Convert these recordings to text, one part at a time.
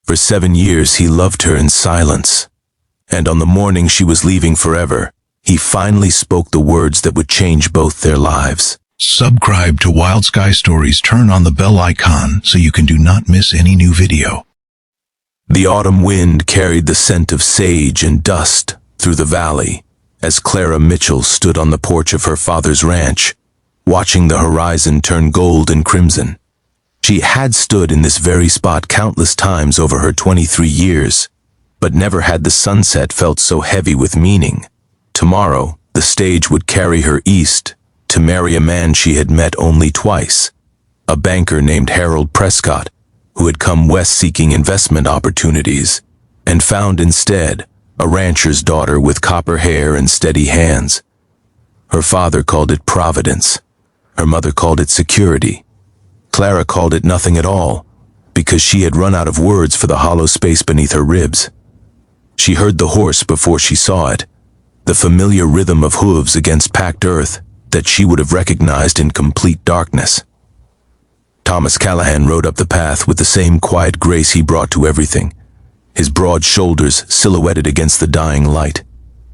For 7 years he loved her in silence. And on the morning she was leaving forever, he finally spoke the words that would change both their lives. Subscribe to Wild Sky Stories. Turn on the bell icon so you can do not miss any new video. The autumn wind carried the scent of sage and dust through the valley as Clara Mitchell stood on the porch of her father's ranch, watching the horizon turn gold and crimson. She had stood in this very spot countless times over her 23 years, but never had the sunset felt so heavy with meaning. Tomorrow, the stage would carry her east to marry a man she had met only twice, a banker named Harold Prescott, who had come west seeking investment opportunities, and found instead a rancher's daughter with copper hair and steady hands. Her father called it providence. Her mother called it security. Clara called it nothing at all, because she had run out of words for the hollow space beneath her ribs. She heard the horse before she saw it, the familiar rhythm of hooves against packed earth that she would have recognized in complete darkness. Thomas Callahan rode up the path with the same quiet grace he brought to everything, his broad shoulders silhouetted against the dying light.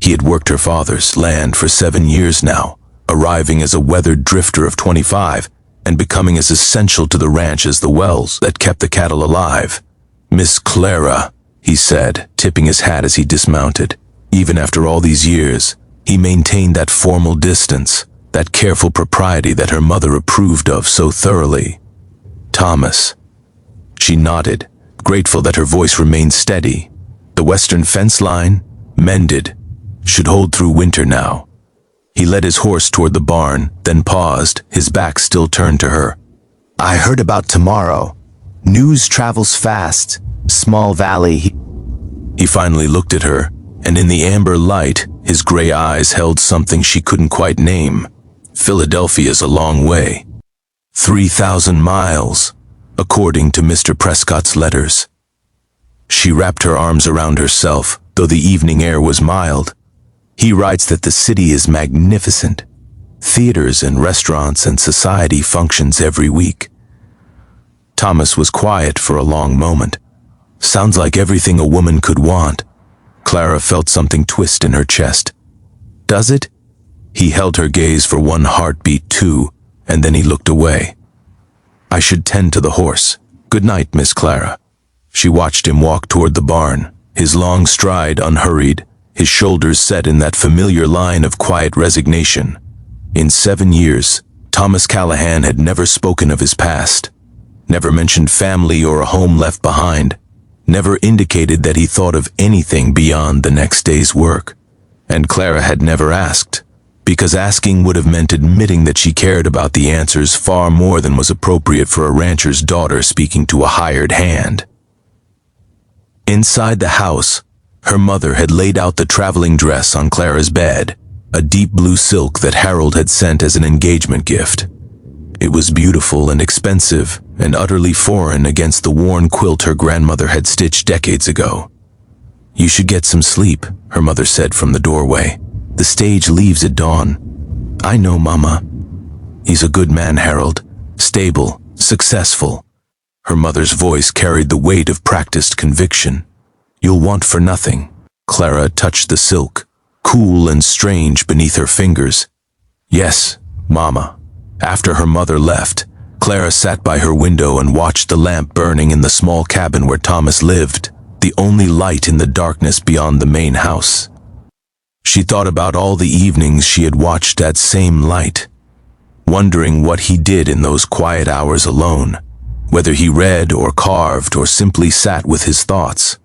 He had worked her father's land for 7 years now, arriving as a weathered drifter of 25 and becoming as essential to the ranch as the wells that kept the cattle alive. "Miss Clara," he said, tipping his hat as he dismounted. Even after all these years, he maintained that formal distance, that careful propriety that her mother approved of so thoroughly. "Thomas." She nodded, grateful that her voice remained steady. The western fence line, mended, should hold through winter now. He led his horse toward the barn, then paused, his back still turned to her. "I heard about tomorrow. News travels fast. Small valley." He finally looked at her, and in the amber light, his gray eyes held something she couldn't quite name. "Philadelphia's a long way. 3,000 miles, according to Mr. Prescott's letters." She wrapped her arms around herself, though the evening air was mild. "He writes that the city is magnificent. Theaters and restaurants and society functions every week." Thomas was quiet for a long moment. Sounds like everything a woman could want. Clara felt something twist in her chest. "Does it?" He held her gaze for one heartbeat too, and then he looked away. "I should tend to the horse. Good night, Miss Clara." She watched him walk toward the barn, his long stride unhurried, his shoulders set in that familiar line of quiet resignation. In 7 years, Thomas Callahan had never spoken of his past, never mentioned family or a home left behind, never indicated that he thought of anything beyond the next day's work. And Clara had never asked, because asking would have meant admitting that she cared about the answers far more than was appropriate for a rancher's daughter speaking to a hired hand. Inside the house, her mother had laid out the traveling dress on Clara's bed, a deep blue silk that Harold had sent as an engagement gift. It was beautiful and expensive and utterly foreign against the worn quilt her grandmother had stitched decades ago. "You should get some sleep," her mother said from the doorway. "The stage leaves at dawn." "I know, Mama." "He's a good man, Harold. Stable, successful." Her mother's voice carried the weight of practiced conviction. "You'll want for nothing." Clara touched the silk, cool and strange beneath her fingers. "Yes, Mama." After her mother left, Clara sat by her window and watched the lamp burning in the small cabin where Thomas lived, the only light in the darkness beyond the main house. She thought about all the evenings she had watched that same light, wondering what he did in those quiet hours alone, whether he read or carved or simply sat with his thoughts.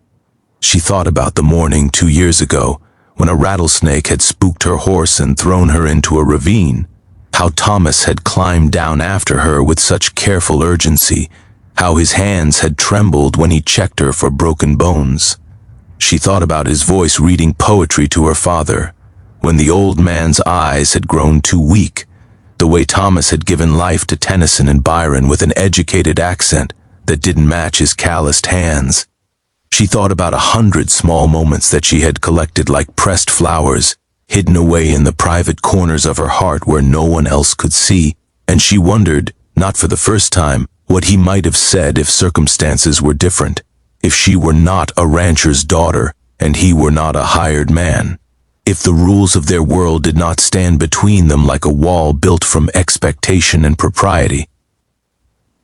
She thought about the morning 2 years ago when a rattlesnake had spooked her horse and thrown her into a ravine, how Thomas had climbed down after her with such careful urgency, how his hands had trembled when he checked her for broken bones. She thought about his voice reading poetry to her father, when the old man's eyes had grown too weak, the way Thomas had given life to Tennyson and Byron with an educated accent that didn't match his calloused hands. She thought about 100 small moments that she had collected like pressed flowers, hidden away in the private corners of her heart where no one else could see, and she wondered, not for the first time, what he might have said if circumstances were different, if she were not a rancher's daughter and he were not a hired man, if the rules of their world did not stand between them like a wall built from expectation and propriety.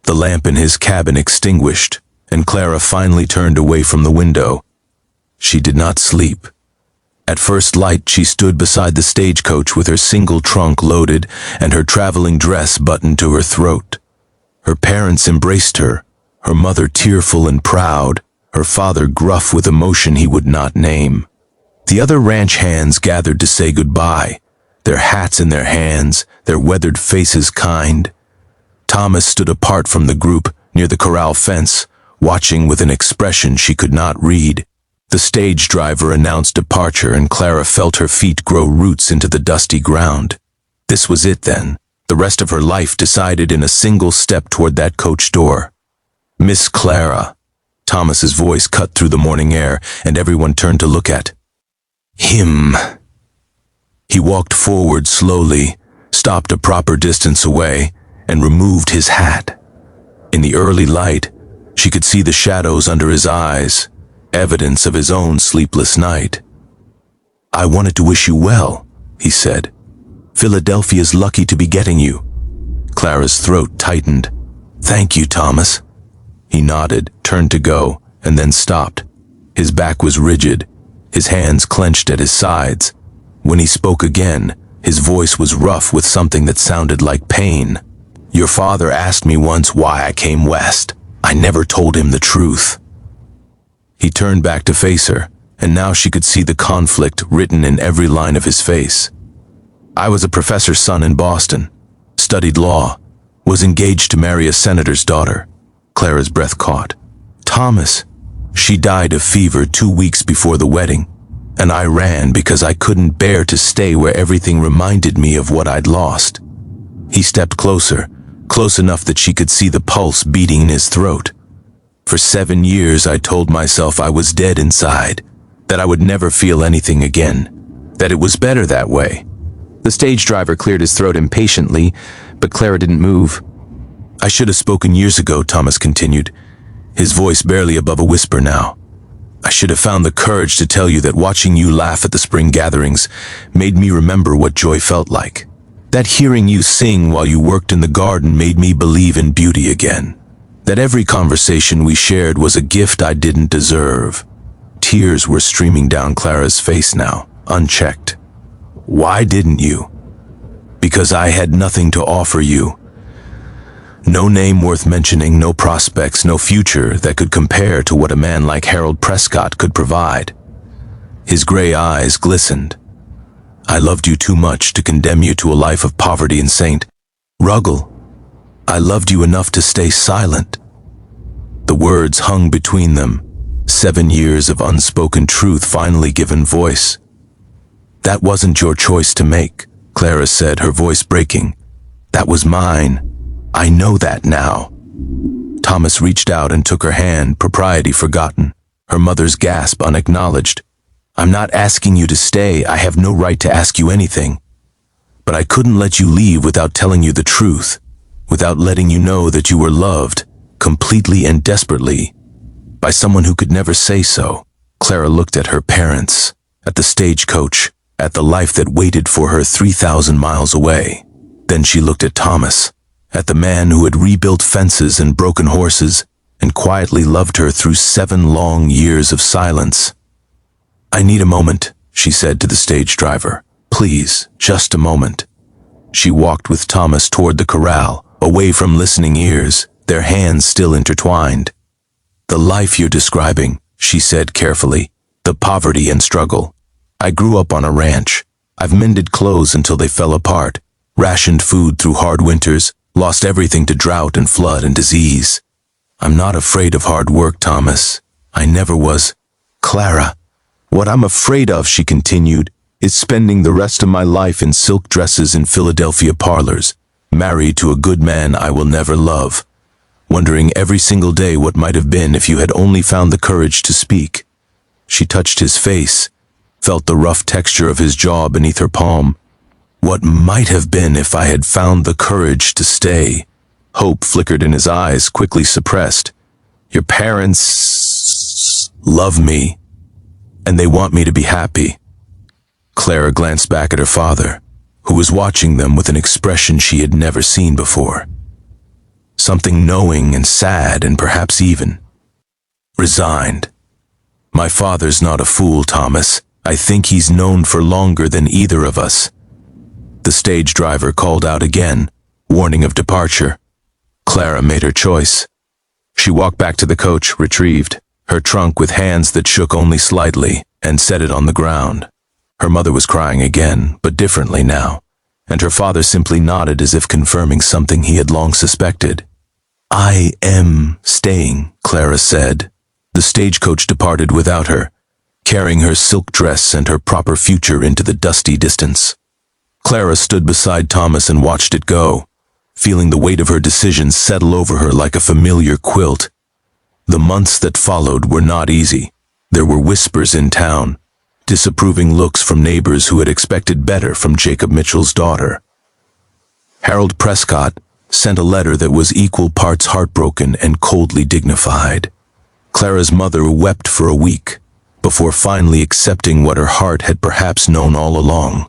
The lamp in his cabin extinguished, and Clara finally turned away from the window. She did not sleep. At first light, she stood beside the stagecoach with her single trunk loaded and her traveling dress buttoned to her throat. Her parents embraced her, her mother tearful and proud, her father gruff with emotion he would not name. The other ranch hands gathered to say goodbye, their hats in their hands, their weathered faces kind. Thomas stood apart from the group near the corral fence, watching with an expression she could not read. The stage driver announced departure, and Clara felt her feet grow roots into the dusty ground. This was it then, the rest of her life decided in a single step toward that coach door. Miss Clara. Thomas's voice cut through the morning air, and everyone turned to look at him. He walked forward slowly, stopped a proper distance away, and removed his hat. In the early light, she could see the shadows under his eyes, evidence of his own sleepless night. "I wanted to wish you well," he said. "Philadelphia's lucky to be getting you." Clara's throat tightened. "Thank you, Thomas." He nodded, turned to go, and then stopped. His back was rigid, his hands clenched at his sides. When he spoke again, his voice was rough with something that sounded like pain. "Your father asked me once why I came west. I never told him the truth." He turned back to face her, and now she could see the conflict written in every line of his face. "I was a professor's son in Boston, studied law, was engaged to marry a senator's daughter." Clara's breath caught. "Thomas, she died of fever 2 weeks before the wedding, and I ran because I couldn't bear to stay where everything reminded me of what I'd lost." He stepped closer, close enough that she could see the pulse beating in his throat. "For 7 years I told myself I was dead inside, that I would never feel anything again, that it was better that way." The stage driver cleared his throat impatiently, but Clara didn't move. "I should have spoken years ago," Thomas continued, his voice barely above a whisper now. "I should have found the courage to tell you that watching you laugh at the spring gatherings made me remember what joy felt like. That hearing you sing while you worked in the garden made me believe in beauty again. That every conversation we shared was a gift I didn't deserve." Tears were streaming down Clara's face now, unchecked. "Why didn't you?" "Because I had nothing to offer you. No name worth mentioning, no prospects, no future that could compare to what a man like Harold Prescott could provide." His gray eyes glistened. "I loved you too much to condemn you to a life of poverty and St. Ruggles. I loved you enough to stay silent." The words hung between them, 7 years of unspoken truth finally given voice. "That wasn't your choice to make," Clara said, her voice breaking. "That was mine. I know that now." Thomas reached out and took her hand, propriety forgotten, her mother's gasp unacknowledged. "I'm not asking you to stay. I have no right to ask you anything. But I couldn't let you leave without telling you the truth, without letting you know that you were loved, completely and desperately, by someone who could never say so." Clara looked at her parents, at the stagecoach, at the life that waited for her 3,000 miles away. Then she looked at Thomas, at the man who had rebuilt fences and broken horses, and quietly loved her through 7 long years of silence. "I need a moment," she said to the stage driver. "Please, just a moment." She walked with Thomas toward the corral, away from listening ears, their hands still intertwined. "The life you're describing," she said carefully, "the poverty and struggle. I grew up on a ranch. I've mended clothes until they fell apart, rationed food through hard winters, lost everything to drought and flood and disease. I'm not afraid of hard work, Thomas. I never was." "Clara, what I'm afraid of," she continued, "is spending the rest of my life in silk dresses in Philadelphia parlors, married to a good man I will never love, wondering every single day what might have been if you had only found the courage to speak." She touched his face, felt the rough texture of his jaw beneath her palm. "What might have been if I had found the courage to stay." Hope flickered in his eyes, quickly suppressed. "Your parents love me, and they want me to be happy. Clara glanced back at her father, who was watching them with an expression she had never seen before. Something knowing and sad and perhaps even resigned. My father's not a fool, Thomas. I think he's known for longer than either of us. The stage driver called out again, warning of departure. Clara made her choice. She walked back to the coach, retrieved her trunk with hands that shook only slightly, and set it on the ground. Her mother was crying again, but differently now, and her father simply nodded as if confirming something he had long suspected. I am staying, Clara said. The stagecoach departed without her, carrying her silk dress and her proper future into the dusty distance. Clara stood beside Thomas and watched it go, feeling the weight of her decision settle over her like a familiar quilt. The months that followed were not easy. There were whispers in town, disapproving looks from neighbors who had expected better from Jacob Mitchell's daughter. Harold Prescott sent a letter that was equal parts heartbroken and coldly dignified. Clara's mother wept for a week, before finally accepting what her heart had perhaps known all along.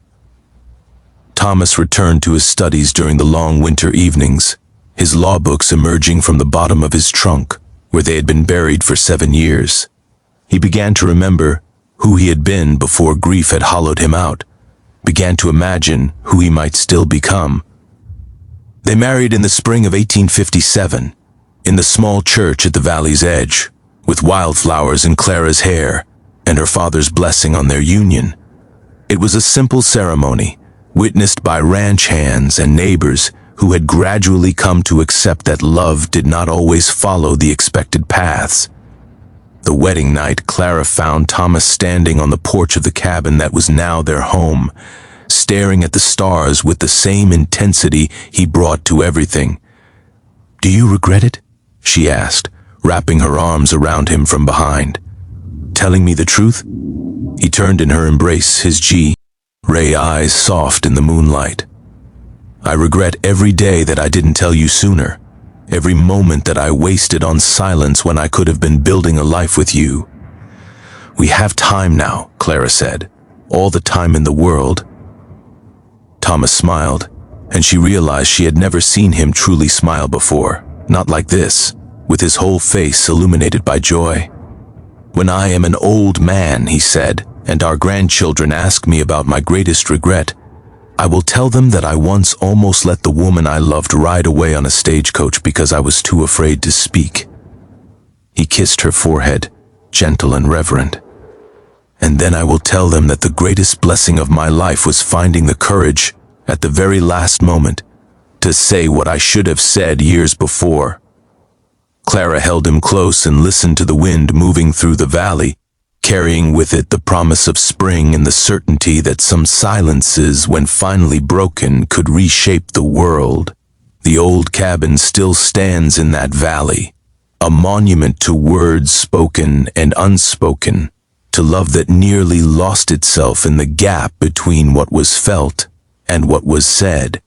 Thomas returned to his studies during the long winter evenings, his law books emerging from the bottom of his trunk, where they had been buried for 7 years. He began to remember who he had been before grief had hollowed him out, began to imagine who he might still become. They married in the spring of 1857, in the small church at the valley's edge, with wildflowers in Clara's hair and her father's blessing on their union. It was a simple ceremony, witnessed by ranch hands and neighbors who had gradually come to accept that love did not always follow the expected paths. The wedding night, Clara found Thomas standing on the porch of the cabin that was now their home, staring at the stars with the same intensity he brought to everything. "Do you regret it?" she asked, wrapping her arms around him from behind. "Telling me the truth?" He turned in her embrace, his gray eyes soft in the moonlight. "I regret every day that I didn't tell you sooner, every moment that I wasted on silence when I could have been building a life with you." "We have time now," Clara said, "all the time in the world." Thomas smiled, and she realized she had never seen him truly smile before, not like this, with his whole face illuminated by joy. "When I am an old man," he said, "and our grandchildren ask me about my greatest regret, I will tell them that I once almost let the woman I loved ride away on a stagecoach because I was too afraid to speak." He kissed her forehead, gentle and reverent. "And then I will tell them that the greatest blessing of my life was finding the courage, at the very last moment, to say what I should have said years before." Clara held him close and listened to the wind moving through the valley, carrying with it the promise of spring and the certainty that some silences, when finally broken, could reshape the world. The old cabin still stands in that valley, a monument to words spoken and unspoken, to love that nearly lost itself in the gap between what was felt and what was said.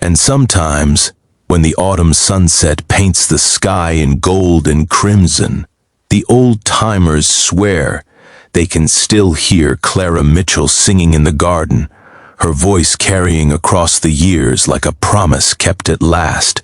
And sometimes, when the autumn sunset paints the sky in gold and crimson, the old-timers swear they can still hear Clara Mitchell singing in the garden, her voice carrying across the years like a promise kept at last.